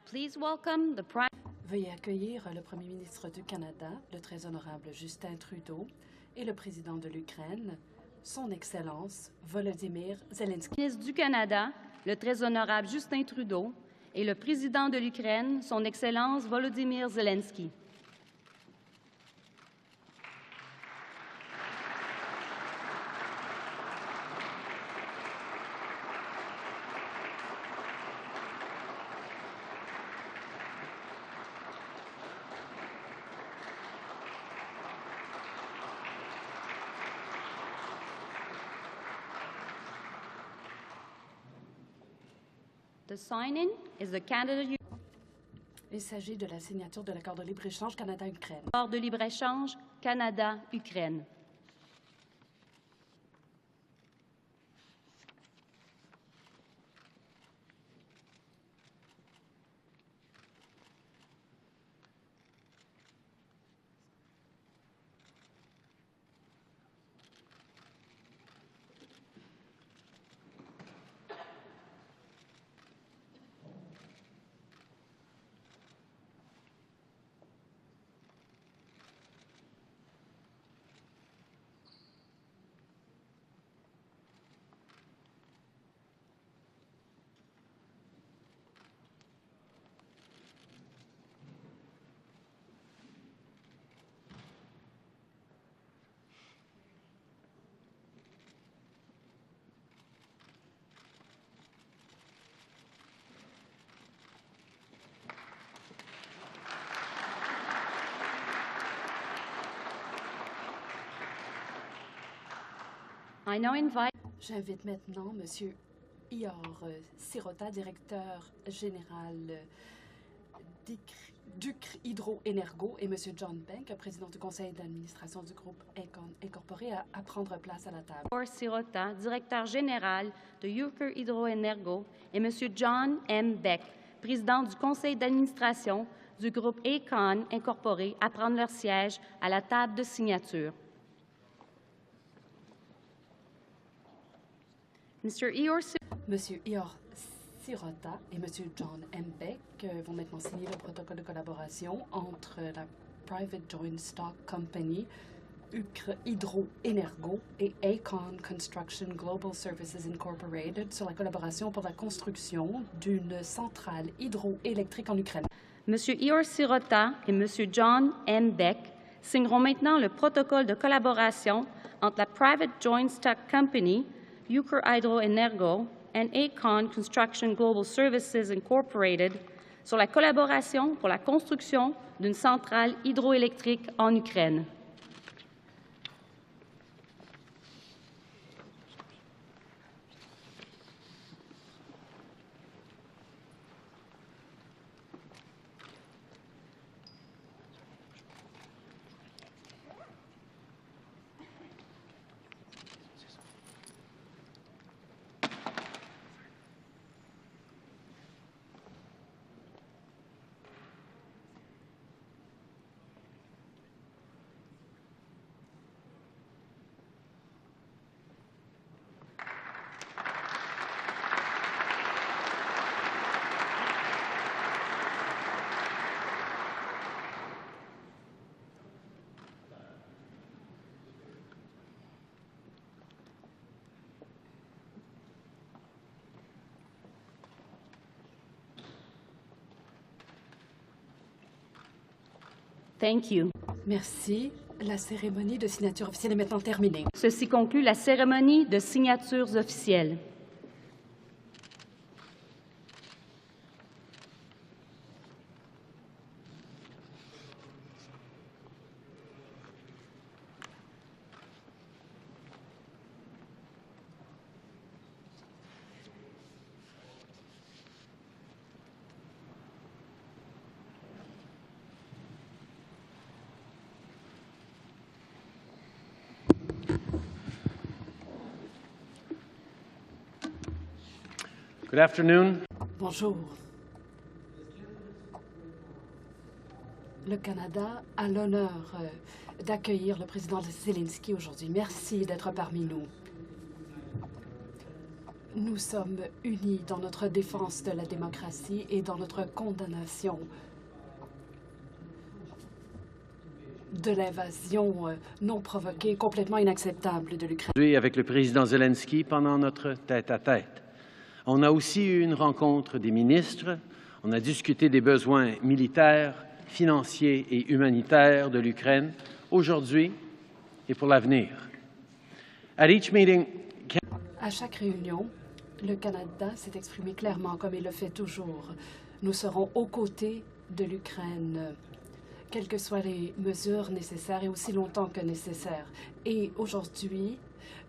Please welcome the Prime. Veuillez accueillir le Premier ministre du Canada, le très honorable Justin Trudeau, et le président de l'Ukraine, son Excellence Volodymyr Zelensky. Le ministre du Canada, le très honorable Justin Trudeau, et le président de l'Ukraine, son Excellence Volodymyr Zelensky. The signing is the Canada. Il s'agit de la signature de l'accord de libre-échange Canada-Ukraine. Accord de libre-échange Canada-Ukraine. I now invite. J'invite maintenant M. Ihor Sirota, directeur général d'UQR Hydro-Énergo, et M. John Bank, président du conseil d'administration du groupe Aecon Incorporé, à prendre place à la table. Ihor Sirota, directeur général de UQR Hydro-Énergo, et M. John M. Beck, président du conseil d'administration du groupe Aecon Incorporé, à prendre leur siège à la table de signature. Monsieur Ihor Sirota et M. John M. Beck vont maintenant signer le protocole de collaboration entre la Private Joint Stock Company, UQR Hydro-Énergo et Aecon Construction Global Services Incorporated sur la collaboration pour la construction d'une centrale hydroélectrique en Ukraine. Monsieur Ihor Sirota et Monsieur John M. Beck signeront maintenant le protocole de collaboration entre la Private Joint Stock Company, UQR Hydro-Énergo and Aecon Construction Global Services Incorporated sur la collaboration pour la construction d'une centrale hydroélectrique en Ukraine. Thank you. Merci. La cérémonie de signature officielle est maintenant terminée. Ceci conclut la cérémonie de signatures officielles. Good afternoon. Bonjour. Le Canada a l'honneur d'accueillir le président Zelensky aujourd'hui. Merci d'être parmi nous. Nous sommes unis dans notre défense de la démocratie et dans notre condamnation de l'invasion non provoquée, complètement inacceptable de l'Ukraine. Avec le président Zelensky pendant notre tête-à-tête. On a aussi eu une rencontre des ministres. On a discuté des besoins militaires, financiers et humanitaires de l'Ukraine aujourd'hui et pour l'avenir. À chaque réunion, le Canada s'est exprimé clairement, comme il le fait toujours. Nous serons aux côtés de l'Ukraine, quelles que soient les mesures nécessaires et aussi longtemps que nécessaire. Et aujourd'hui,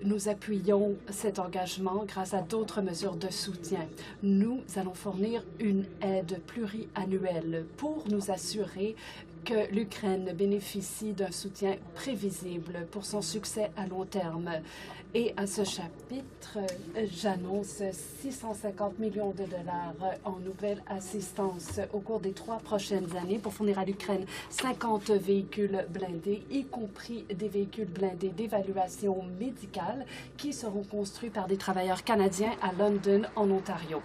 nous appuyons cet engagement grâce à d'autres mesures de soutien. Nous allons fournir une aide pluriannuelle pour nous assurer que l'Ukraine bénéficie d'un soutien prévisible pour son succès à long terme. Et à ce chapitre, j'annonce 650 millions de dollars en nouvelle assistance au cours des 3 prochaines années pour fournir à l'Ukraine 50 véhicules blindés, y compris des véhicules blindés d'évaluation médicale qui seront construits par des travailleurs canadiens à London, en Ontario.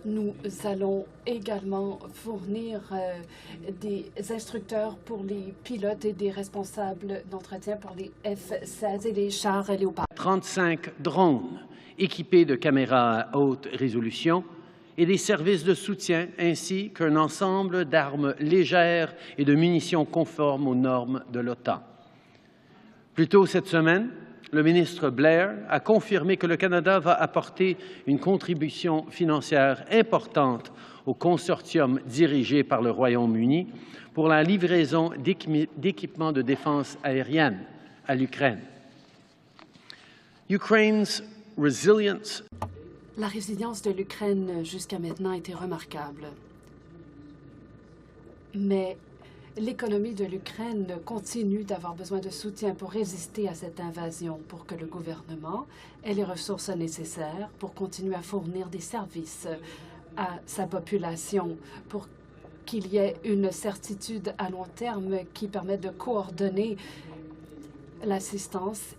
Nous allons également fournir des instructeurs pour les pilotes et des responsables d'entretien pour les F-16 et les chars Léopard. 35 drones équipés de caméras à haute résolution et des services de soutien ainsi qu'un ensemble d'armes légères et de munitions conformes aux normes de l'OTAN. Plus tôt cette semaine, le ministre Blair a confirmé que le Canada va apporter une contribution financière importante au consortium dirigé par le Royaume-Uni pour la livraison d'équipements de défense aérienne à l'Ukraine. La résilience de l'Ukraine jusqu'à maintenant a été remarquable. Mais l'économie de l'Ukraine continue d'avoir besoin de soutien pour résister à cette invasion, pour que le gouvernement ait les ressources nécessaires pour continuer à fournir des services à sa population, pour qu'il y ait une certitude à long terme qui permette de coordonner l'assistance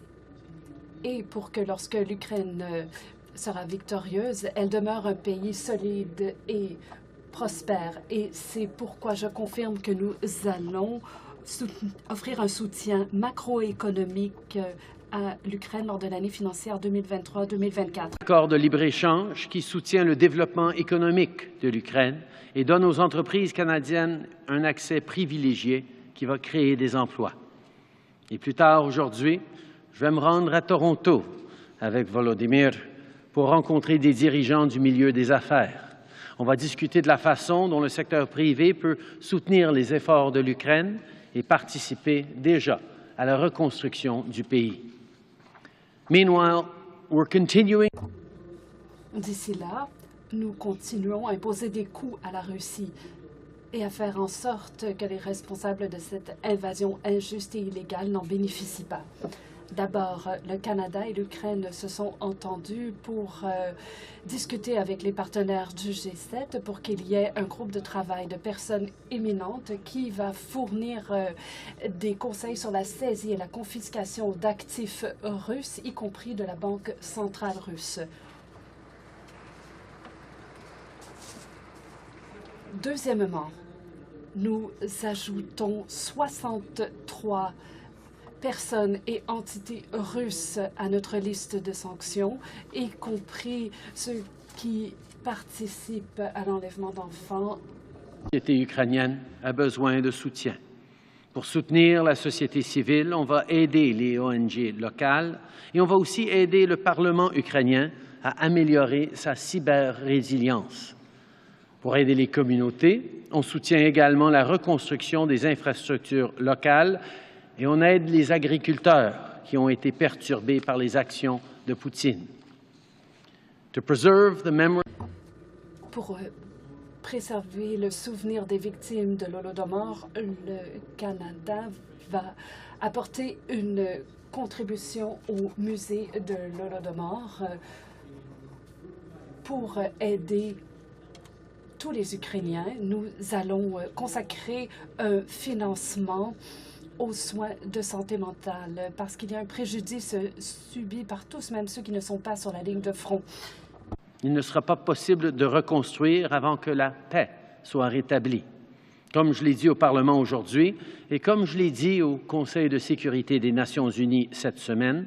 et pour que lorsque l'Ukraine sera victorieuse, elle demeure un pays solide et prospère. Et c'est pourquoi je confirme que nous allons offrir un soutien macroéconomique à l'Ukraine lors de l'année financière 2023-2024. Accord de libre-échange qui soutient le développement économique de l'Ukraine et donne aux entreprises canadiennes un accès privilégié qui va créer des emplois. Et plus tard aujourd'hui, je vais me rendre à Toronto avec Volodymyr pour rencontrer des dirigeants du milieu des affaires. On va discuter de la façon dont le secteur privé peut soutenir les efforts de l'Ukraine et participer déjà à la reconstruction du pays. Meanwhile, we're continuing. D'ici là, nous continuons à imposer des coûts à la Russie et à faire en sorte que les responsables de cette invasion injuste et illégale n'en bénéficient pas. D'abord, le Canada et l'Ukraine se sont entendus pour discuter avec les partenaires du G7 pour qu'il y ait un groupe de travail de personnes éminentes qui va fournir des conseils sur la saisie et la confiscation d'actifs russes, y compris de la Banque centrale russe. Deuxièmement, nous ajoutons 63 personnes et entités russes à notre liste de sanctions, y compris ceux qui participent à l'enlèvement d'enfants. La société ukrainienne a besoin de soutien. Pour soutenir la société civile, on va aider les ONG locales et on va aussi aider le Parlement ukrainien à améliorer sa cyber-résilience. Pour aider les communautés, on soutient également la reconstruction des infrastructures locales et on aide les agriculteurs qui ont été perturbés par les actions de Poutine. Pour préserver le souvenir des victimes de l'Holodomor, le Canada va apporter une contribution au musée de l'Holodomor pour aider tous les Ukrainiens. Nous allons consacrer un financement aux soins de santé mentale, parce qu'il y a un préjudice subi par tous, même ceux qui ne sont pas sur la ligne de front. Il ne sera pas possible de reconstruire avant que la paix soit rétablie. Comme je l'ai dit au Parlement aujourd'hui et comme je l'ai dit au Conseil de sécurité des Nations unies cette semaine,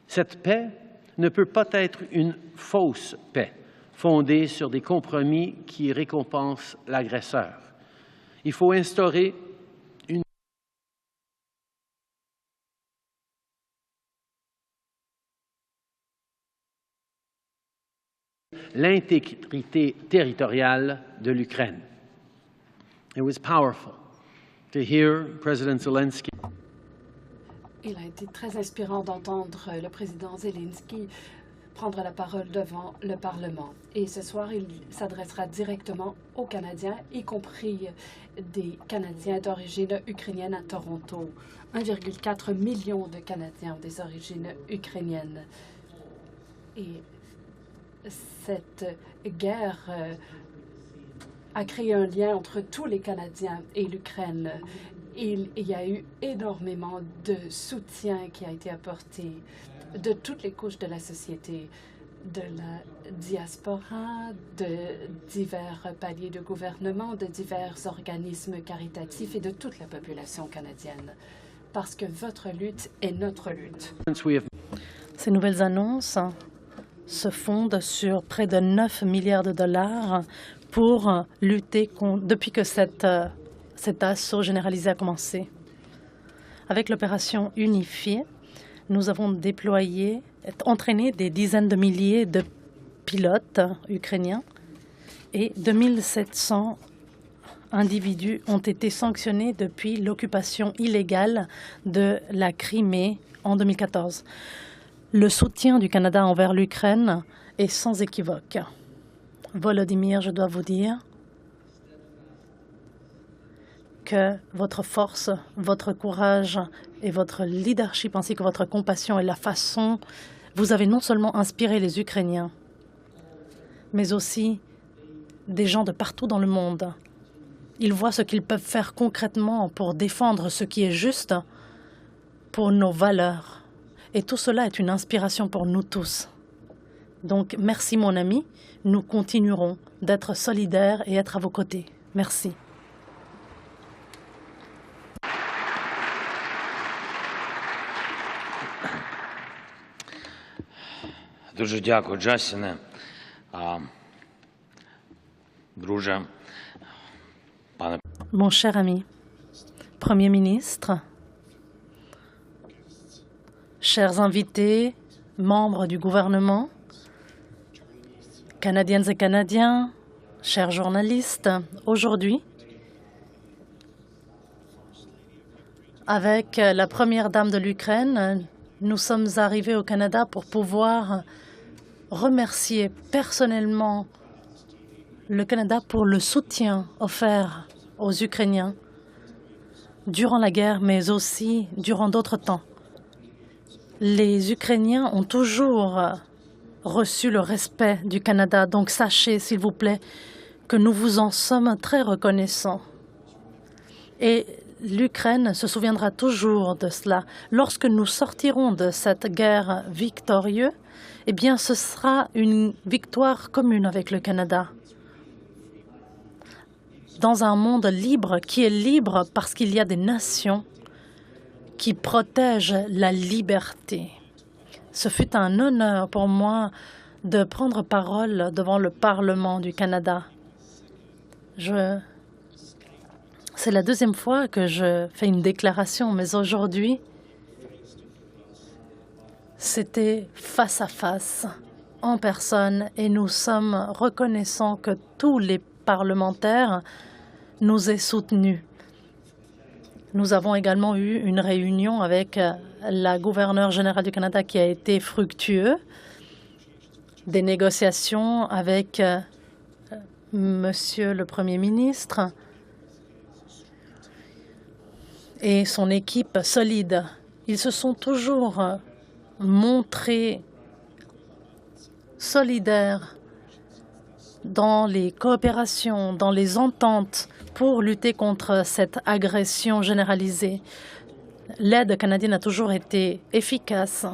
cette paix ne peut pas être une fausse paix, fondée sur des compromis qui récompensent l'agresseur. Il faut instaurer l'intégrité territoriale de l'Ukraine. It was powerful to hear President Zelensky. Il a été très inspirant d'entendre le président Zelensky prendre la parole devant le Parlement. Et ce soir, il s'adressera directement aux Canadiens, y compris des Canadiens d'origine ukrainienne à Toronto. 1,4 million de Canadiens ont des origines ukrainiennes. Et cette guerre a créé un lien entre tous les Canadiens et l'Ukraine. Il y a eu énormément de soutien qui a été apporté de toutes les couches de la société, de la diaspora, de divers paliers de gouvernement, de divers organismes caritatifs et de toute la population canadienne. Parce que votre lutte est notre lutte. Ces nouvelles annonces se fondent sur près de 9 milliards de dollars pour lutter depuis que cet assaut généralisé a commencé. Avec l'opération unifiée, nous avons entraîné des dizaines de milliers de pilotes ukrainiens et 2700 individus ont été sanctionnés depuis l'occupation illégale de la Crimée en 2014. Le soutien du Canada envers l'Ukraine est sans équivoque. Volodymyr, je dois vous dire que votre force, votre courage et votre leadership ainsi que votre compassion et la façon, vous avez non seulement inspiré les Ukrainiens, mais aussi des gens de partout dans le monde. Ils voient ce qu'ils peuvent faire concrètement pour défendre ce qui est juste pour nos valeurs. Et tout cela est une inspiration pour nous tous. Donc, merci mon ami. Nous continuerons d'être solidaires et être à vos côtés. Merci. Дуже дякую, Джастіне. Друже, пане... Mon cher ami, Premier ministre, chers invités, membres du gouvernement, Canadiennes et Canadiens, chers journalistes, aujourd'hui, avec la première dame de l'Ukraine, nous sommes arrivés au Canada pour pouvoir remercier personnellement le Canada pour le soutien offert aux Ukrainiens durant la guerre, mais aussi durant d'autres temps. Les Ukrainiens ont toujours reçu le respect du Canada, donc sachez, s'il vous plaît, que nous vous en sommes très reconnaissants. Et l'Ukraine se souviendra toujours de cela. Lorsque nous sortirons de cette guerre victorieuse, eh bien, ce sera une victoire commune avec le Canada. Dans un monde libre, qui est libre parce qu'il y a des nations qui protègent la liberté. Ce fut un honneur pour moi de prendre parole devant le Parlement du Canada. C'est la deuxième fois que je fais une déclaration, mais aujourd'hui, c'était face à face, en personne, et nous sommes reconnaissants que tous les parlementaires nous aient soutenus. Nous avons également eu une réunion avec la gouverneure générale du Canada qui a été fructueuse, des négociations avec Monsieur le Premier ministre et son équipe solide. Ils se sont toujours montrés solidaires dans les coopérations, dans les ententes pour lutter contre cette agression généralisée. L'aide canadienne a toujours été efficace.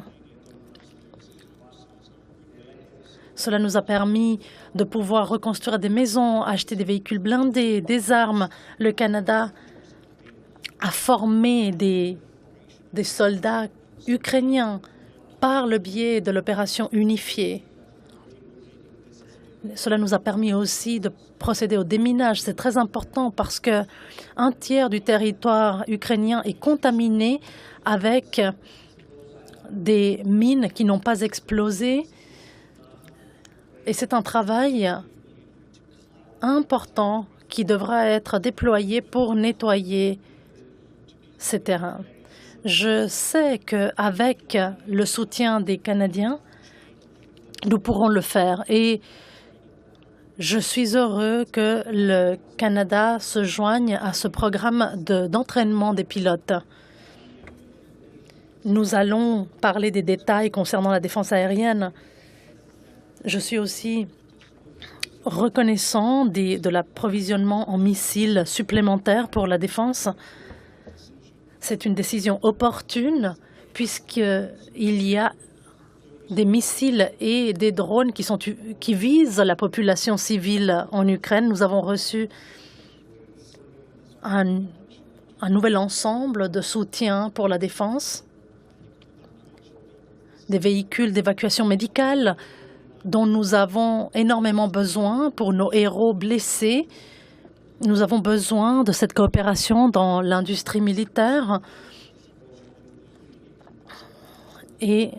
Cela nous a permis de pouvoir reconstruire des maisons, acheter des véhicules blindés, des armes. Le Canada a formé des soldats ukrainiens par le biais de l'opération unifiée. Cela nous a permis aussi de procéder au déminage. C'est très important parce que un tiers du territoire ukrainien est contaminé avec des mines qui n'ont pas explosé. Et c'est un travail important qui devra être déployé pour nettoyer ces terrains. Je sais qu'avec le soutien des Canadiens, nous pourrons le faire. Et je suis heureux que le Canada se joigne à ce programme d'entraînement des pilotes. Nous allons parler des détails concernant la défense aérienne. Je suis aussi reconnaissant de l'approvisionnement en missiles supplémentaires pour la défense. C'est une décision opportune puisqu'il y a des missiles et des drones qui visent la population civile en Ukraine. Nous avons reçu un nouvel ensemble de soutien pour la défense, des véhicules d'évacuation médicale dont nous avons énormément besoin pour nos héros blessés. Nous avons besoin de cette coopération dans l'industrie militaire et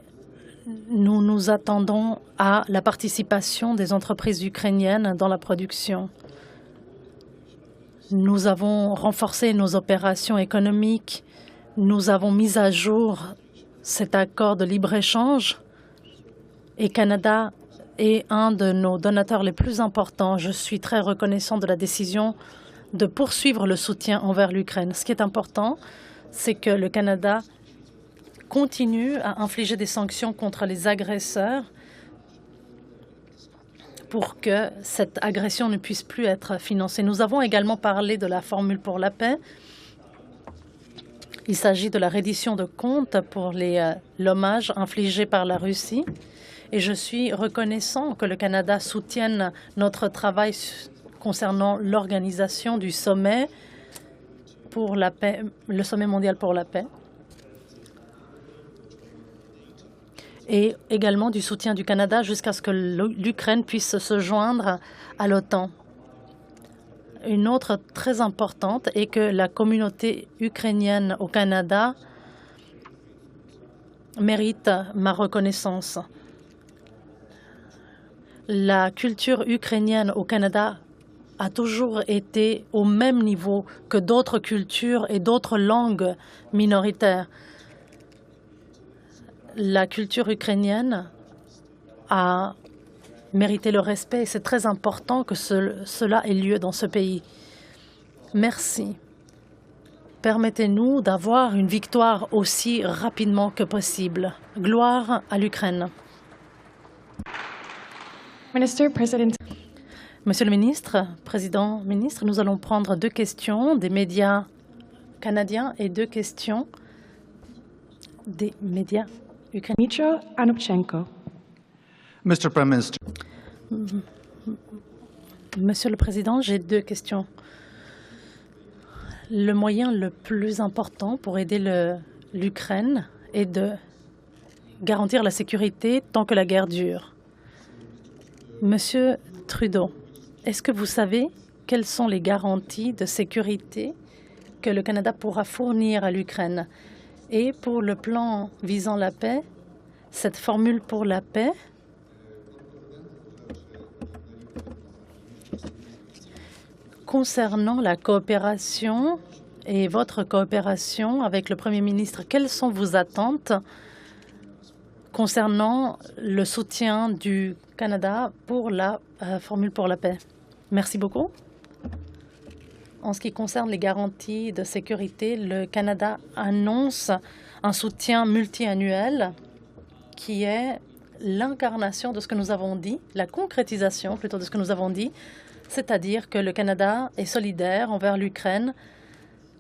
nous nous attendons à la participation des entreprises ukrainiennes dans la production. Nous avons renforcé nos opérations économiques. Nous avons mis à jour cet accord de libre-échange et Canada est un de nos donateurs les plus importants. Je suis très reconnaissant de la décision de poursuivre le soutien envers l'Ukraine. Ce qui est important, c'est que le Canada continue à infliger des sanctions contre les agresseurs pour que cette agression ne puisse plus être financée. Nous avons également parlé de la formule pour la paix. Il s'agit de la reddition de comptes pour l'hommage infligé par la Russie. Et je suis reconnaissant que le Canada soutienne notre travail concernant l'organisation du sommet pour la paix, le sommet mondial pour la paix, et également du soutien du Canada jusqu'à ce que l'Ukraine puisse se joindre à l'OTAN. Une autre très importante est que la communauté ukrainienne au Canada mérite ma reconnaissance. La culture ukrainienne au Canada a toujours été au même niveau que d'autres cultures et d'autres langues minoritaires. La culture ukrainienne a mérité le respect et c'est très important que cela ait lieu dans ce pays. Merci. Permettez-nous d'avoir une victoire aussi rapidement que possible. Gloire à l'Ukraine. Monsieur le ministre, Président, ministre, nous allons prendre 2 questions des médias canadiens et 2 questions des médias ukrainiens. Dmytro Anopchenko. Mr. Prime Minister. Monsieur le Président, j'ai 2 questions. Le moyen le plus important pour aider l'Ukraine est de garantir la sécurité tant que la guerre dure. Monsieur Trudeau, est-ce que vous savez quelles sont les garanties de sécurité que le Canada pourra fournir à l'Ukraine? Et pour le plan visant la paix, cette formule pour la paix, concernant la coopération et votre coopération avec le Premier ministre, quelles sont vos attentes concernant le soutien du Canada pour la formule pour la paix? Merci beaucoup. En ce qui concerne les garanties de sécurité, le Canada annonce un soutien multiannuel qui est l'incarnation de ce que nous avons dit, la concrétisation plutôt de ce que nous avons dit, c'est-à-dire que le Canada est solidaire envers l'Ukraine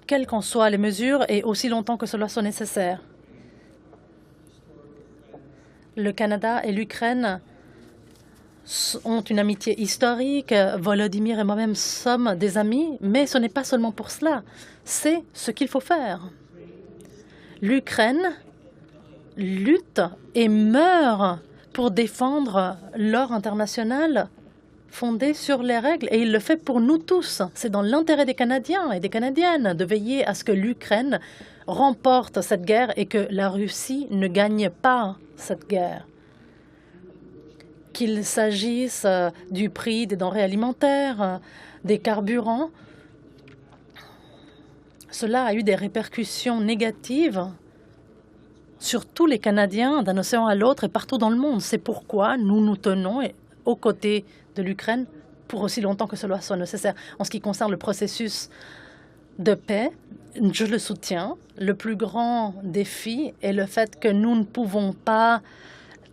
quelles qu'en soient les mesures et aussi longtemps que cela soit nécessaire. Le Canada et l'Ukraine ont une amitié historique. Volodymyr et moi-même sommes des amis, mais ce n'est pas seulement pour cela. C'est ce qu'il faut faire. L'Ukraine lutte et meurt pour défendre l'ordre international fondé sur les règles, et il le fait pour nous tous. C'est dans l'intérêt des Canadiens et des Canadiennes de veiller à ce que l'Ukraine remporte cette guerre et que la Russie ne gagne pas cette guerre. Qu'il s'agisse du prix des denrées alimentaires, des carburants, cela a eu des répercussions négatives sur tous les Canadiens d'un océan à l'autre et partout dans le monde. C'est pourquoi nous nous tenons aux côtés de l'Ukraine pour aussi longtemps que cela soit nécessaire. En ce qui concerne le processus de paix, je le soutiens. Le plus grand défi est le fait que nous ne pouvons pas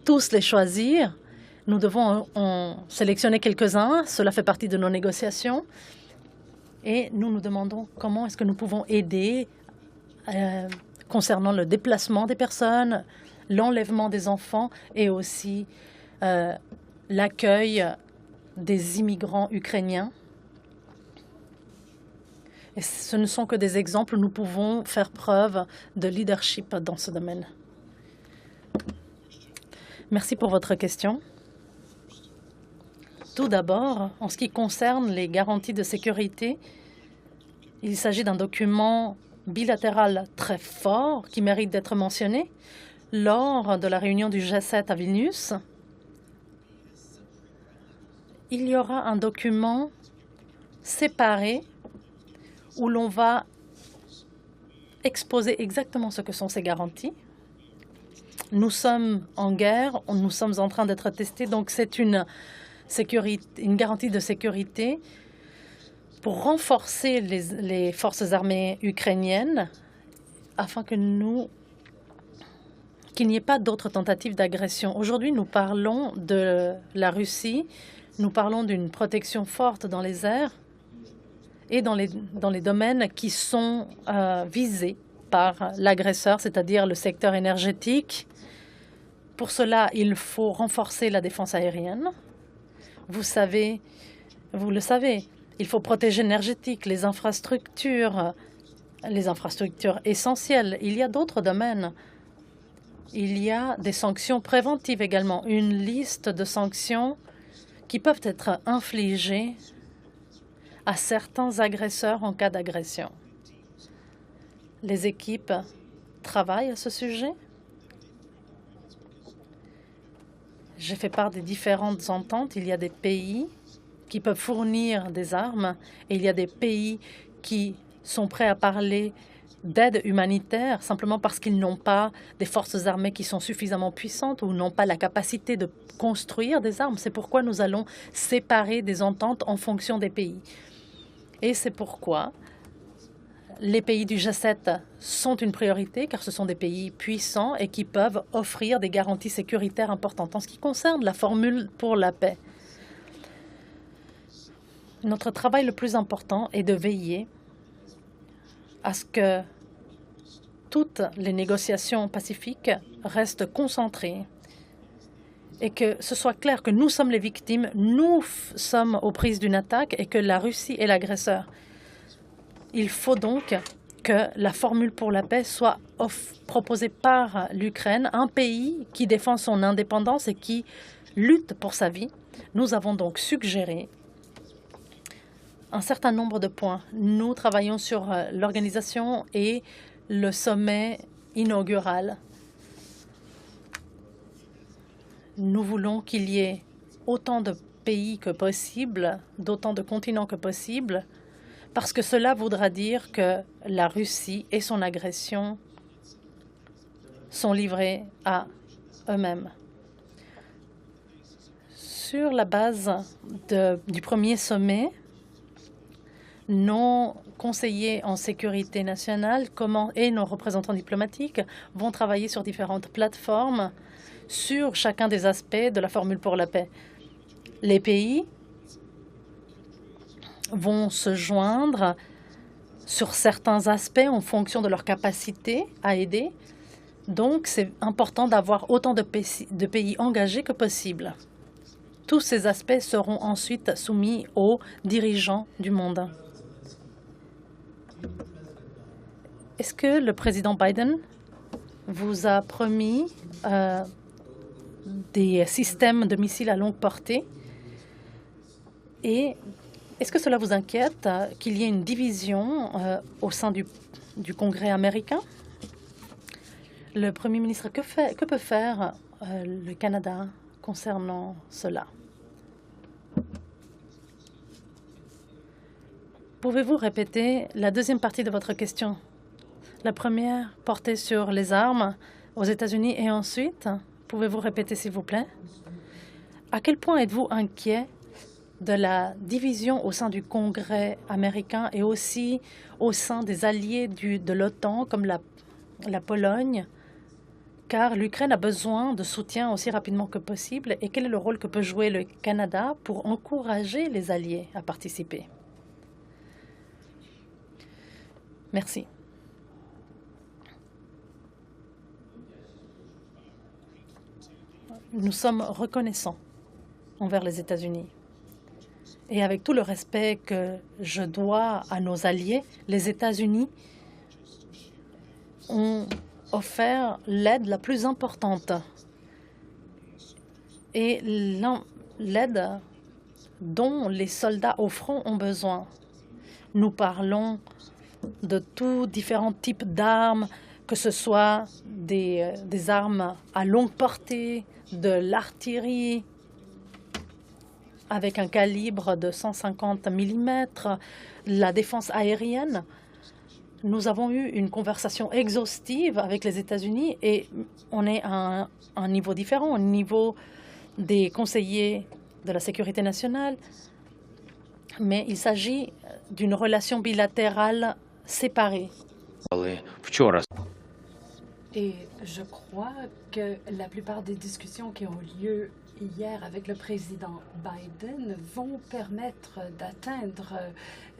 tous les choisir. Nous devons en sélectionner quelques-uns. Cela fait partie de nos négociations. Et nous nous demandons comment est-ce que nous pouvons aider concernant le déplacement des personnes, l'enlèvement des enfants et aussi l'accueil des immigrants ukrainiens. Et ce ne sont que des exemples. Nous pouvons faire preuve de leadership dans ce domaine. Merci pour votre question. Tout d'abord, en ce qui concerne les garanties de sécurité, il s'agit d'un document bilatéral très fort qui mérite d'être mentionné. Lors de la réunion du G7 à Vilnius, il y aura un document séparé où l'on va exposer exactement ce que sont ces garanties. Nous sommes en guerre, nous sommes en train d'être testés, donc c'est une garantie de sécurité pour renforcer les forces armées ukrainiennes afin que qu'il n'y ait pas d'autres tentatives d'agression. Aujourd'hui, nous parlons de la Russie, nous parlons d'une protection forte dans les airs et dans les domaines qui sont visés par l'agresseur, c'est-à-dire le secteur énergétique. Pour cela, il faut renforcer la défense aérienne. Vous le savez, il faut protéger l'énergétique, les infrastructures essentielles. Il y a d'autres domaines. Il y a des sanctions préventives également, une liste de sanctions qui peuvent être infligées à certains agresseurs en cas d'agression. Les équipes travaillent à ce sujet. J'ai fait part des différentes ententes. Il y a des pays qui peuvent fournir des armes et il y a des pays qui sont prêts à parler d'aide humanitaire simplement parce qu'ils n'ont pas des forces armées qui sont suffisamment puissantes ou n'ont pas la capacité de construire des armes. C'est pourquoi nous allons séparer des ententes en fonction des pays. Et c'est pourquoi les pays du G7 sont une priorité, car ce sont des pays puissants et qui peuvent offrir des garanties sécuritaires importantes. En ce qui concerne la formule pour la paix, notre travail le plus important est de veiller à ce que toutes les négociations pacifiques restent concentrées et que ce soit clair que nous sommes les victimes, nous sommes aux prises d'une attaque et que la Russie est l'agresseur. Il faut donc que la formule pour la paix soit proposée par l'Ukraine, un pays qui défend son indépendance et qui lutte pour sa vie. Nous avons donc suggéré un certain nombre de points. Nous travaillons sur l'organisation et le sommet inaugural. Nous voulons qu'il y ait autant de pays que possible, d'autant de continents que possible, parce que cela voudra dire que la Russie et son agression sont livrés à eux-mêmes. Sur la base du premier sommet, nos conseillers en sécurité nationale et nos représentants diplomatiques vont travailler sur différentes plateformes sur chacun des aspects de la formule pour la paix. Les pays vont se joindre sur certains aspects en fonction de leur capacité à aider. Donc, c'est important d'avoir autant de pays engagés que possible. Tous ces aspects seront ensuite soumis aux dirigeants du monde. Est-ce que le président Biden vous a promis des systèmes de missiles à longue portée? Et est-ce que cela vous inquiète qu'il y ait une division au sein du Congrès américain? Le Premier ministre, que peut faire le Canada concernant cela? Pouvez-vous répéter la deuxième partie de votre question? La première portait sur les armes aux États-Unis et ensuite, pouvez-vous répéter s'il vous plaît? À quel point êtes-vous inquiet de la division au sein du Congrès américain et aussi au sein des alliés de l'OTAN comme la Pologne, car l'Ukraine a besoin de soutien aussi rapidement que possible, et quel est le rôle que peut jouer le Canada pour encourager les alliés à participer? Merci. Nous sommes reconnaissants envers les États-Unis. Et avec tout le respect que je dois à nos alliés, les États-Unis ont offert l'aide la plus importante et l'aide dont les soldats au front ont besoin. Nous parlons de tous différents types d'armes, que ce soit des armes à longue portée, de l'artillerie avec un calibre de 150 mm, la défense aérienne. Nous avons eu une conversation exhaustive avec les États-Unis et on est à un niveau différent, au niveau des conseillers de la sécurité nationale, mais il s'agit d'une relation bilatérale séparée. Et je crois que la plupart des discussions qui ont lieu hier avec le président Biden vont permettre d'atteindre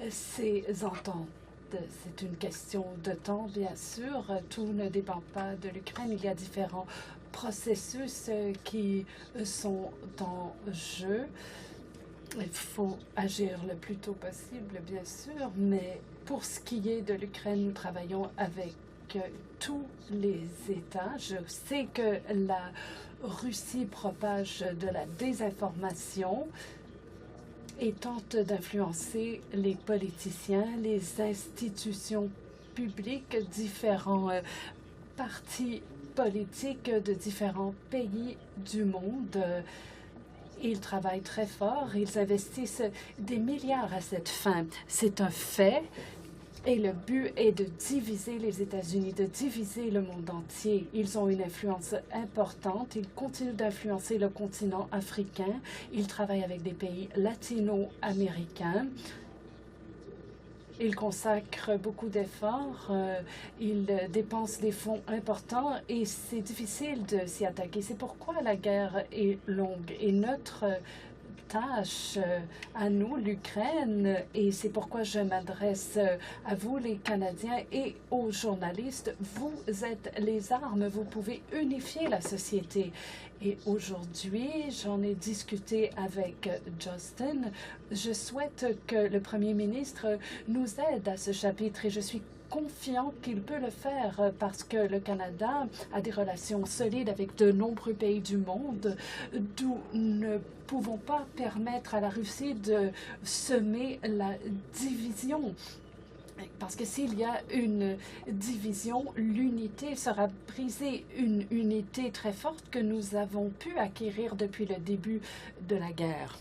ces ententes. C'est une question de temps, bien sûr. Tout ne dépend pas de l'Ukraine. Il y a différents processus qui sont en jeu. Il faut agir le plus tôt possible, bien sûr, mais pour ce qui est de l'Ukraine, nous travaillons avec tous les États. Je sais que la Russie propage de la désinformation et tente d'influencer les politiciens, les institutions publiques, différents partis politiques de différents pays du monde. Ils travaillent très fort, ils investissent des milliards à cette fin. C'est un fait. Et le but est de diviser les États-Unis, de diviser le monde entier. Ils ont une influence importante. Ils continuent d'influencer le continent africain. Ils travaillent avec des pays latino-américains. Ils consacrent beaucoup d'efforts. Ils dépensent des fonds importants et c'est difficile de s'y attaquer. C'est pourquoi la guerre est longue. Et notre tâche à nous, l'Ukraine, et c'est pourquoi je m'adresse à vous, les Canadiens, et aux journalistes. Vous êtes les armes, vous pouvez unifier la société. Et aujourd'hui, j'en ai discuté avec Justin. Je souhaite que le Premier ministre nous aide à ce chapitre et je suis confiant qu'il peut le faire parce que le Canada a des relations solides avec de nombreux pays du monde, d'où nous ne pouvons pas permettre à la Russie de semer la division. Parce que s'il y a une division, l'unité sera brisée, une unité très forte que nous avons pu acquérir depuis le début de la guerre.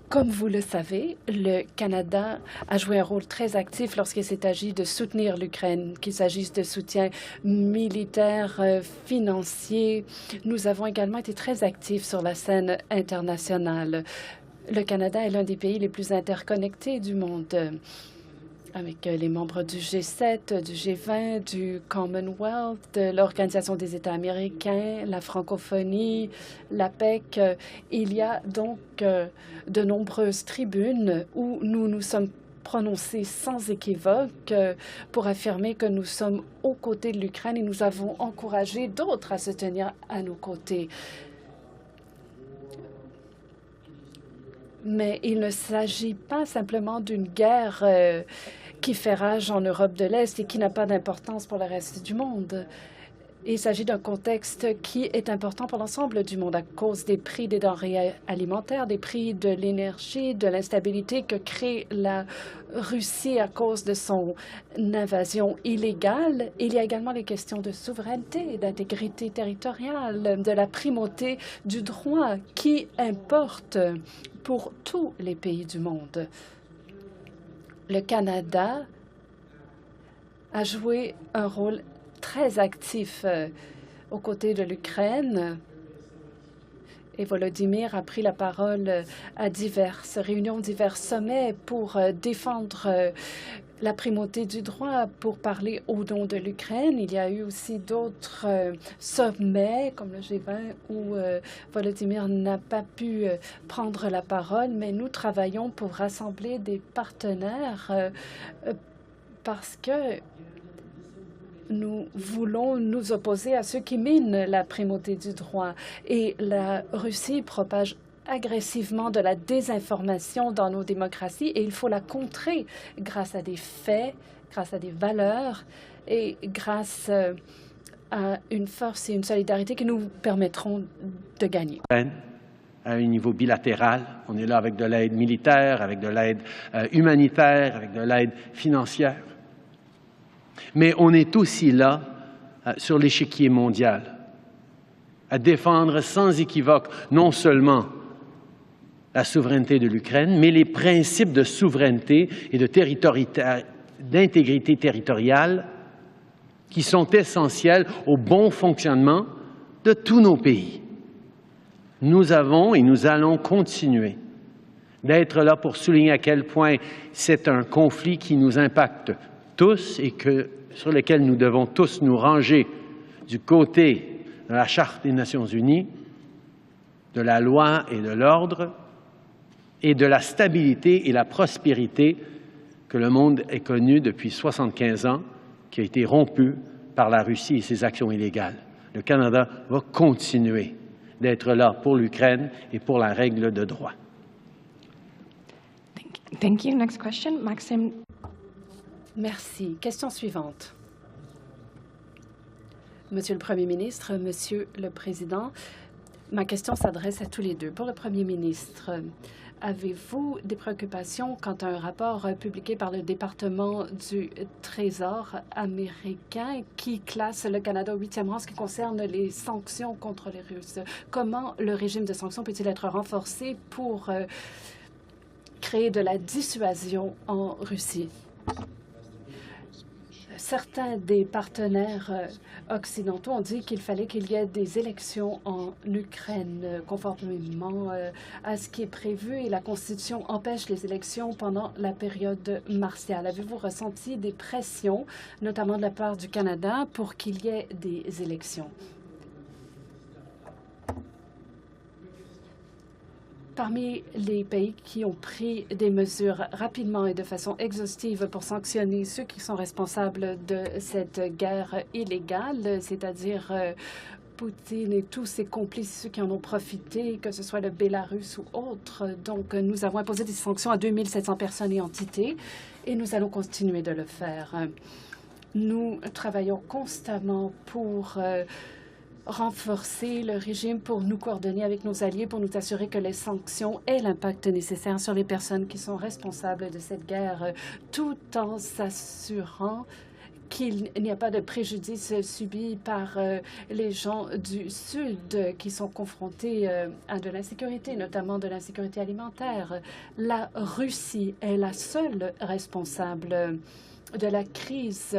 Comme vous le savez, le Canada a joué un rôle très actif lorsqu'il s'est agi de soutenir l'Ukraine, qu'il s'agisse de soutien militaire, financier. Nous avons également été très actifs sur la scène internationale. Le Canada est l'un des pays les plus interconnectés du monde. avec les membres du G7, du G20, du Commonwealth, de l'Organisation des États américains, la francophonie, l'APEC. Il y a donc de nombreuses tribunes où nous nous sommes prononcés sans équivoque pour affirmer que nous sommes aux côtés de l'Ukraine et nous avons encouragé d'autres à se tenir à nos côtés. Mais il ne s'agit pas simplement d'une guerre qui fait rage en Europe de l'Est et qui n'a pas d'importance pour le reste du monde. Il s'agit d'un contexte qui est important pour l'ensemble du monde à cause des prix des denrées alimentaires, des prix de l'énergie, de l'instabilité que crée la Russie à cause de son invasion illégale. Il y a également les questions de souveraineté, d'intégrité territoriale, de la primauté du droit qui importe pour tous les pays du monde. Le Canada a joué un rôle très actif aux côtés de l'Ukraine. Et Volodymyr a pris la parole à diverses réunions, divers sommets pour défendre la primauté du droit, pour parler au nom de l'Ukraine. Il y a eu aussi d'autres sommets, comme le G20, où Volodymyr n'a pas pu prendre la parole, mais nous travaillons pour rassembler des partenaires parce que nous voulons nous opposer à ceux qui minent la primauté du droit. Et la Russie propage agressivement de la désinformation dans nos démocraties et il faut la contrer grâce à des faits, grâce à des valeurs et grâce à une force et une solidarité qui nous permettront de gagner. À un niveau bilatéral, on est là avec de l'aide militaire, avec de l'aide humanitaire, avec de l'aide financière. Mais on est aussi là, sur l'échiquier mondial, à défendre sans équivoque non seulement la souveraineté de l'Ukraine, mais les principes de souveraineté et d'intégrité territoriale qui sont essentiels au bon fonctionnement de tous nos pays. Nous avons et nous allons continuer d'être là pour souligner à quel point c'est un conflit qui nous impacte tous et sur lequel nous devons tous nous ranger du côté de la Charte des Nations unies, de la loi et de l'ordre et de la stabilité et la prospérité que le monde ait connue depuis 75 ans, qui a été rompue par la Russie et ses actions illégales. Le Canada va continuer d'être là pour l'Ukraine et pour la règle de droit. Thank you. Next question, Maxime. Merci. Question suivante. Monsieur le Premier ministre, Monsieur le Président, ma question s'adresse à tous les deux. Pour le Premier ministre, avez-vous des préoccupations quant à un rapport publié par le département du Trésor américain qui classe le Canada au 8e rang en ce qui concerne les sanctions contre les Russes? Comment le régime de sanctions peut-il être renforcé pour créer de la dissuasion en Russie? Certains des partenaires occidentaux ont dit qu'il fallait qu'il y ait des élections en Ukraine conformément à ce qui est prévu et la Constitution empêche les élections pendant la période martiale. Avez-vous ressenti des pressions, notamment de la part du Canada, pour qu'il y ait des élections? Parmi les pays qui ont pris des mesures rapidement et de façon exhaustive pour sanctionner ceux qui sont responsables de cette guerre illégale, c'est-à-dire Poutine et tous ses complices, ceux qui en ont profité, que ce soit le Bélarus ou autres. Donc, nous avons imposé des sanctions à 2700 personnes et entités et nous allons continuer de le faire. Nous travaillons constamment pour renforcer le régime, pour nous coordonner avec nos alliés, pour nous assurer que les sanctions aient l'impact nécessaire sur les personnes qui sont responsables de cette guerre, tout en s'assurant qu'il n'y a pas de préjudice subi par les gens du Sud qui sont confrontés à de l'insécurité, notamment de l'insécurité alimentaire. La Russie est la seule responsable de la crise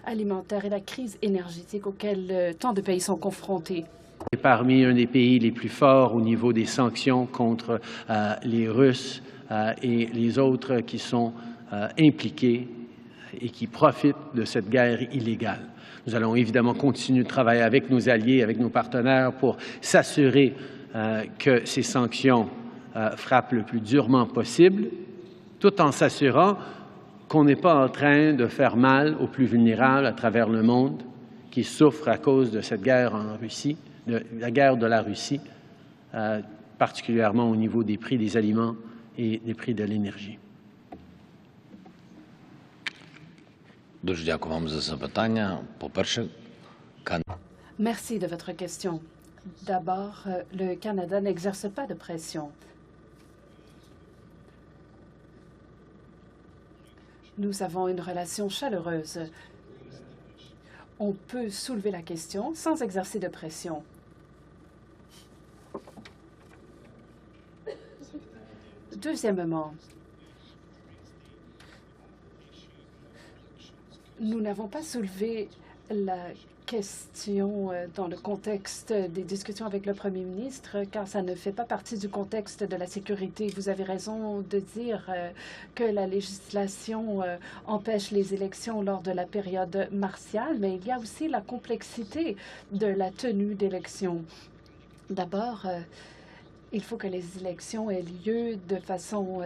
alimentaire et la crise énergétique auxquelles tant de pays sont confrontés. Et parmi un des pays les plus forts au niveau des sanctions contre les Russes et les autres qui sont impliqués et qui profitent de cette guerre illégale. Nous allons évidemment continuer de travailler avec nos alliés, avec nos partenaires pour s'assurer que ces sanctions frappent le plus durement possible, tout en s'assurant qu'on n'est pas en train de faire mal aux plus vulnérables à travers le monde qui souffrent à cause de cette guerre en Russie, de la guerre de la Russie, particulièrement au niveau des prix des aliments et des prix de l'énergie. Дуже дякую вам за запитання. По-перше, Merci de votre question. D'abord, le Canada n'exerce pas de pression. Nous avons une relation chaleureuse. On peut soulever la question sans exercer de pression. Deuxièmement, nous n'avons pas soulevé la question dans le contexte des discussions avec le Premier ministre, car ça ne fait pas partie du contexte de la sécurité. Vous avez raison de dire que la législation empêche les élections lors de la période martiale, mais il y a aussi la complexité de la tenue d'élections. D'abord, il faut que les élections aient lieu de façon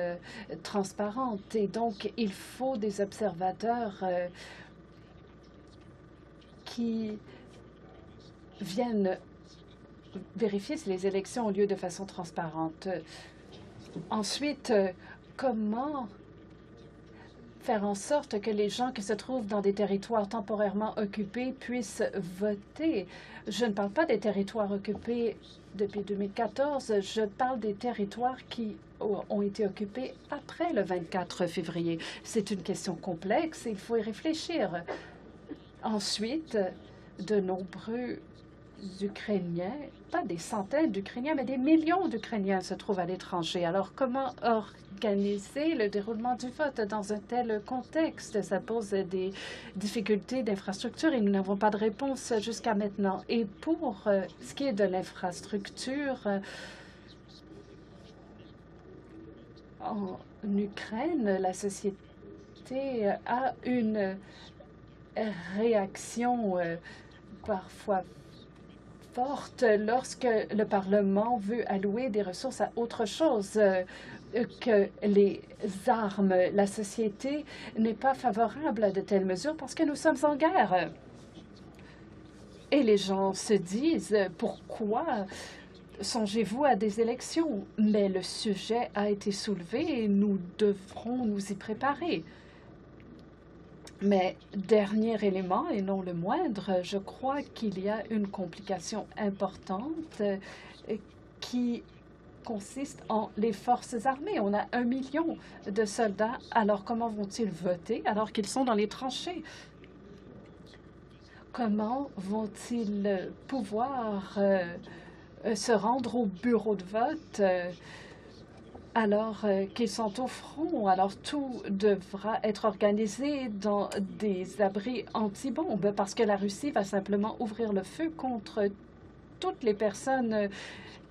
transparente et donc il faut des observateurs qui viennent vérifier si les élections ont lieu de façon transparente. Ensuite, comment faire en sorte que les gens qui se trouvent dans des territoires temporairement occupés puissent voter? Je ne parle pas des territoires occupés depuis 2014, je parle des territoires qui ont été occupés après le 24 février. C'est une question complexe et il faut y réfléchir. Ensuite, de nombreux Ukrainiens, pas des centaines d'Ukrainiens, mais des millions d'Ukrainiens se trouvent à l'étranger. Alors, comment organiser le déroulement du vote dans un tel contexte? Ça pose des difficultés d'infrastructure et nous n'avons pas de réponse jusqu'à maintenant. Et pour ce qui est de l'infrastructure, en Ukraine, la société a une réaction parfois forte lorsque le Parlement veut allouer des ressources à autre chose que les armes. La société n'est pas favorable à de telles mesures parce que nous sommes en guerre. Et les gens se disent « Pourquoi songez-vous à des élections ?» Mais le sujet a été soulevé et nous devrons nous y préparer. Mais dernier élément, et non le moindre, je crois qu'il y a une complication importante qui consiste en les forces armées. On a 1 million de soldats, alors comment vont-ils voter alors qu'ils sont dans les tranchées? Comment vont-ils pouvoir se rendre au bureau de vote alors qu'ils sont au front? Alors tout devra être organisé dans des abris anti-bombes parce que la Russie va simplement ouvrir le feu contre toutes les personnes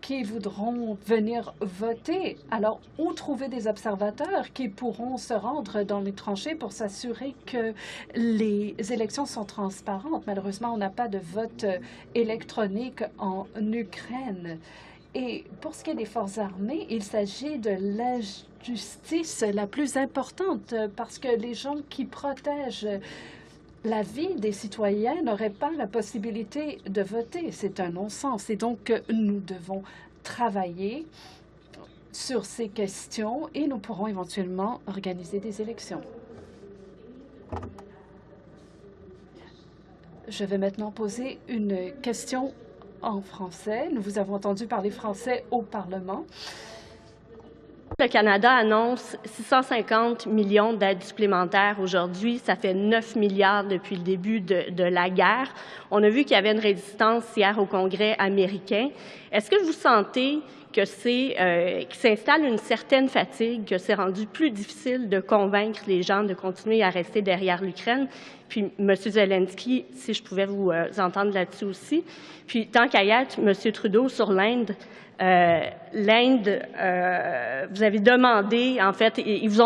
qui voudront venir voter. Alors, où trouver des observateurs qui pourront se rendre dans les tranchées pour s'assurer que les élections sont transparentes? Malheureusement, on n'a pas de vote électronique en Ukraine. Et pour ce qui est des forces armées, il s'agit de l'injustice la plus importante parce que les gens qui protègent la vie des citoyens n'auraient pas la possibilité de voter. C'est un non-sens. Et donc, nous devons travailler sur ces questions et nous pourrons éventuellement organiser des élections. Je vais maintenant poser une question en français. Nous vous avons entendu parler français au Parlement. Le Canada annonce 650 millions d'aides supplémentaires aujourd'hui. Ça fait 9 milliards depuis le début de la guerre. On a vu qu'il y avait une résistance hier au Congrès américain. Est-ce que vous sentez que qu'il s'installe une certaine fatigue, que c'est rendu plus difficile de convaincre les gens de continuer à rester derrière l'Ukraine. Puis, M. Zelensky, si je pouvais vous entendre là-dessus aussi. Puis, tant qu'à y être, M. Trudeau, sur l'Inde, vous avez demandé, en fait, vous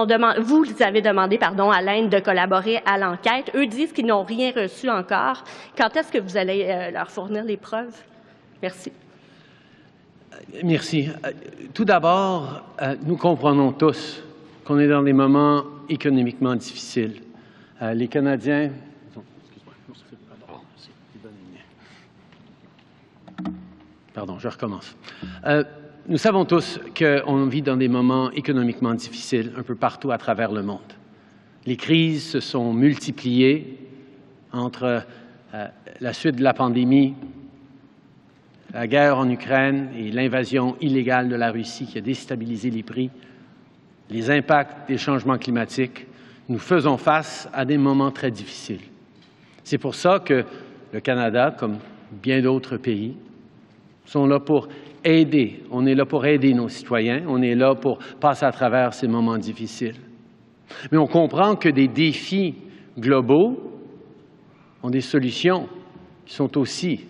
avez demandé, pardon, à l'Inde de collaborer à l'enquête. Eux disent qu'ils n'ont rien reçu encore. Quand est-ce que vous allez leur fournir les preuves? Merci. Merci. Tout d'abord, nous comprenons tous qu'on est dans des moments économiquement difficiles. Les Canadiens... Pardon, je recommence. Nous savons tous qu'on vit dans des moments économiquement difficiles un peu partout à travers le monde. Les crises se sont multipliées entre la suite de la pandémie, la guerre en Ukraine et l'invasion illégale de la Russie qui a déstabilisé les prix, les impacts des changements climatiques. Nous faisons face à des moments très difficiles. C'est pour ça que le Canada, comme bien d'autres pays, sont là pour aider. On est là pour aider nos citoyens. On est là pour passer à travers ces moments difficiles. Mais on comprend que des défis globaux ont des solutions qui sont aussi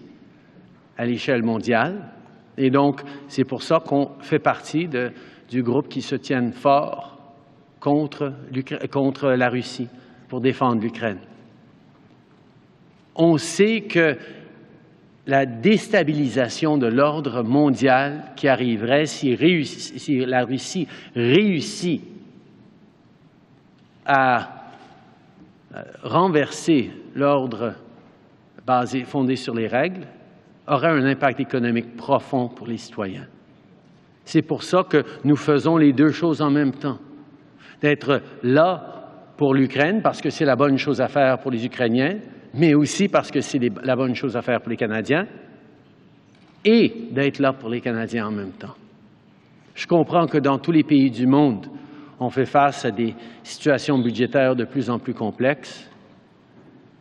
à l'échelle mondiale. Et donc, c'est pour ça qu'on fait partie du groupe qui se tienne fort contre la Russie pour défendre l'Ukraine. On sait que la déstabilisation de l'ordre mondial qui arriverait si la Russie réussit à renverser l'ordre fondé sur les règles, aurait un impact économique profond pour les citoyens. C'est pour ça que nous faisons les deux choses en même temps. D'être là pour l'Ukraine, parce que c'est la bonne chose à faire pour les Ukrainiens, mais aussi parce que c'est la bonne chose à faire pour les Canadiens, et d'être là pour les Canadiens en même temps. Je comprends que dans tous les pays du monde, on fait face à des situations budgétaires de plus en plus complexes.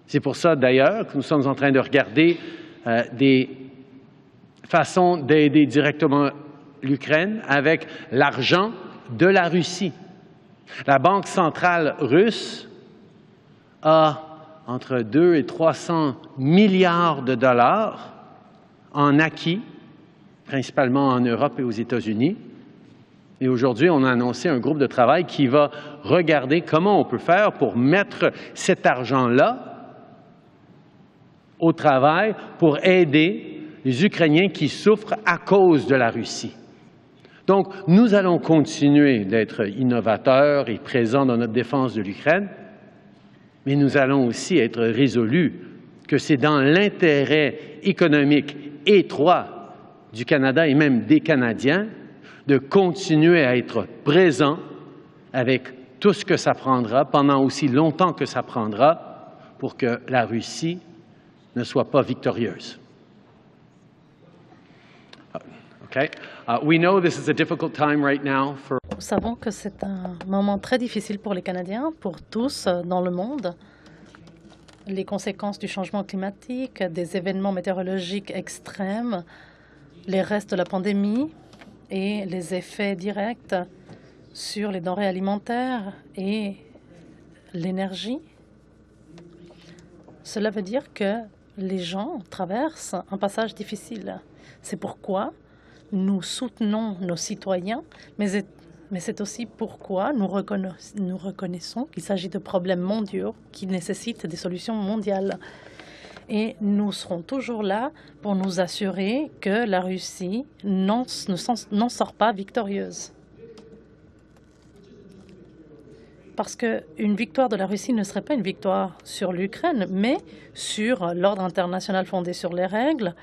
C'est pour ça, d'ailleurs, que nous sommes en train de regarder des façons d'aider directement l'Ukraine avec l'argent de la Russie. La Banque centrale russe a entre 2 et 300 milliards de dollars en acquis, principalement en Europe et aux États-Unis. Et aujourd'hui, on a annoncé un groupe de travail qui va regarder comment on peut faire pour mettre cet argent-là au travail pour aider les Ukrainiens qui souffrent à cause de la Russie. Donc, nous allons continuer d'être innovateurs et présents dans notre défense de l'Ukraine, mais nous allons aussi être résolus que c'est dans l'intérêt économique étroit du Canada et même des Canadiens de continuer à être présents avec tout ce que ça prendra pendant aussi longtemps que ça prendra pour que la Russie ne soit pas victorieuse. Okay. We know this is a difficult time right now for... Nous savons que c'est un moment très difficile pour les Canadiens, pour tous dans le monde. Les conséquences du changement climatique, des événements météorologiques extrêmes, les restes de la pandémie et les effets directs sur les denrées alimentaires et l'énergie. Cela veut dire que les gens traversent un passage difficile. C'est pourquoi nous soutenons nos citoyens, mais c'est aussi pourquoi nous reconnaissons qu'il s'agit de problèmes mondiaux qui nécessitent des solutions mondiales. Et nous serons toujours là pour nous assurer que la Russie n'en sort pas victorieuse. Parce qu'une victoire de la Russie ne serait pas une victoire sur l'Ukraine, mais sur l'ordre international fondé sur les règles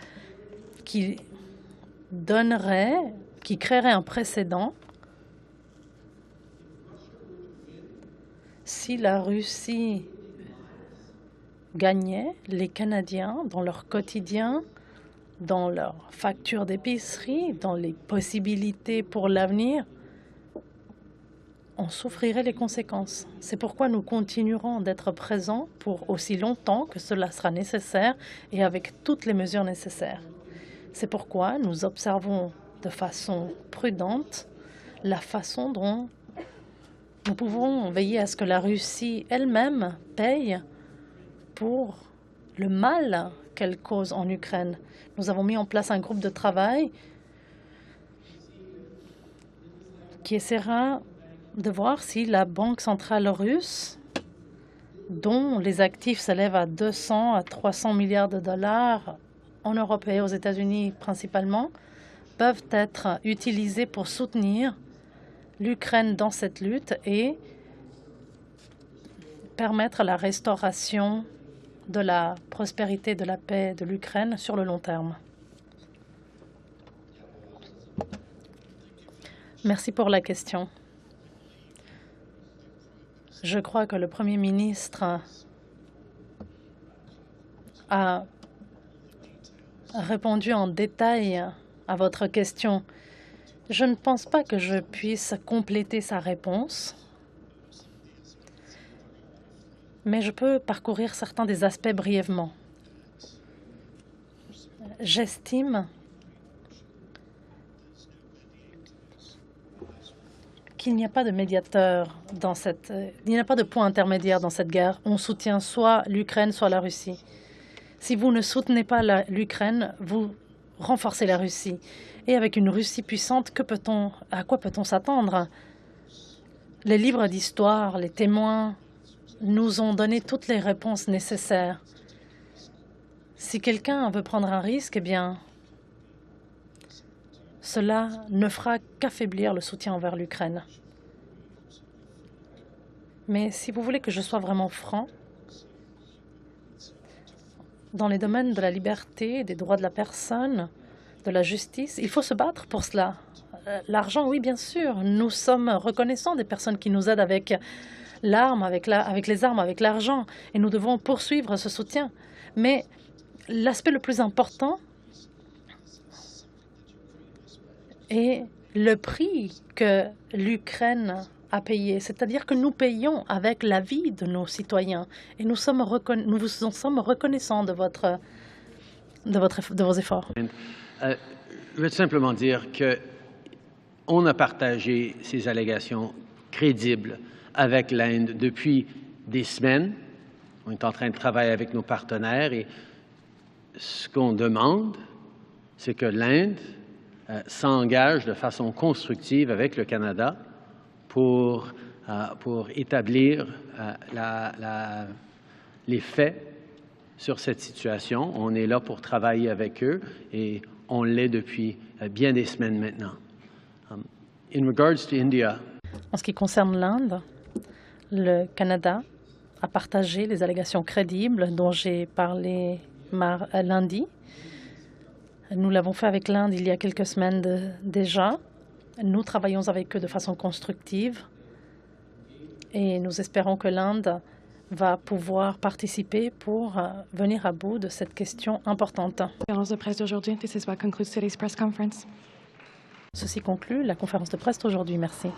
qui créerait un précédent si la Russie gagnait. Les Canadiens, dans leur quotidien, dans leurs factures d'épicerie, dans les possibilités pour l'avenir, on souffrirait les conséquences. C'est pourquoi nous continuerons d'être présents pour aussi longtemps que cela sera nécessaire et avec toutes les mesures nécessaires. C'est pourquoi nous observons de façon prudente la façon dont nous pouvons veiller à ce que la Russie elle-même paye pour le mal qu'elle cause en Ukraine. Nous avons mis en place un groupe de travail qui essaiera de voir si la Banque centrale russe, dont les actifs s'élèvent à 200 à 300 milliards de dollars en Europe et aux États-Unis principalement, peuvent être utilisés pour soutenir l'Ukraine dans cette lutte et permettre la restauration de la prospérité, de la paix de l'Ukraine sur le long terme. Merci pour la question. Je crois que le Premier ministre a répondu en détail à votre question. Je ne pense pas que je puisse compléter sa réponse, mais je peux parcourir certains des aspects brièvement. J'estime qu'il n'y a pas de médiateur dans cette... Il n'y a pas de point intermédiaire dans cette guerre. On soutient soit l'Ukraine, soit la Russie. Si vous ne soutenez pas l'Ukraine, vous renforcez la Russie. Et avec une Russie puissante, à quoi peut-on s'attendre? Les livres d'histoire, les témoins nous ont donné toutes les réponses nécessaires. Si quelqu'un veut prendre un risque, eh bien, cela ne fera qu'affaiblir le soutien envers l'Ukraine. Mais si vous voulez que je sois vraiment franc, dans les domaines de la liberté, des droits de la personne, de la justice, il faut se battre pour cela. L'argent, oui, bien sûr. Nous sommes reconnaissants des personnes qui nous aident avec l'arme, avec les armes, avec l'argent, et nous devons poursuivre ce soutien. Mais l'aspect le plus important est le prix que l'Ukraine a payé, c'est-à-dire que nous payons avec la vie de nos citoyens, et nous vous sommes reconnaissants de vos efforts. Je veux simplement dire qu'on a partagé ces allégations crédibles avec l'Inde depuis des semaines. On est en train de travailler avec nos partenaires et ce qu'on demande, c'est que l'Inde s'engage de façon constructive avec le Canada pour établir les faits sur cette situation. On est là pour travailler avec eux et on l'est depuis bien des semaines maintenant. In regards to India, en ce qui concerne l'Inde, le Canada a partagé les allégations crédibles dont j'ai parlé lundi. Nous l'avons fait avec l'Inde il y a quelques semaines déjà. Nous travaillons avec eux de façon constructive et nous espérons que l'Inde va pouvoir participer pour venir à bout de cette question importante. Conférence de presse d'aujourd'hui. This is what concludes today's press conference. Ceci conclut la conférence de presse d'aujourd'hui. Merci.